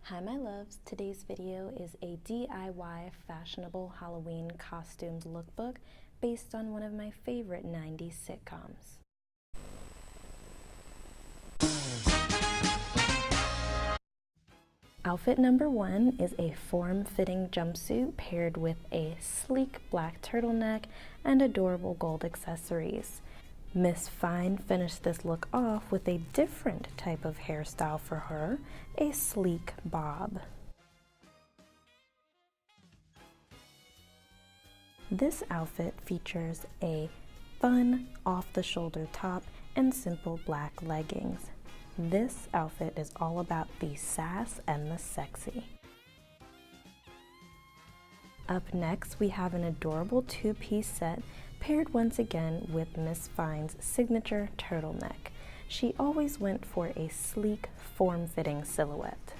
Hi my loves, today's video is a DIY fashionable Halloween costumes lookbook based on one of my favorite 90s sitcoms. Outfit number 1 is a form-fitting jumpsuit paired with a sleek black turtleneck and adorable gold accessories. Miss Fine finished this look off with a different type of hairstyle for her, a sleek bob. This outfit features a fun off-the-shoulder top and simple black leggings. This outfit is all about the sass and the sexy. Up next, we have an adorable two-piece set paired once again with Miss Fine's signature turtleneck. She always went for a sleek, form-fitting silhouette.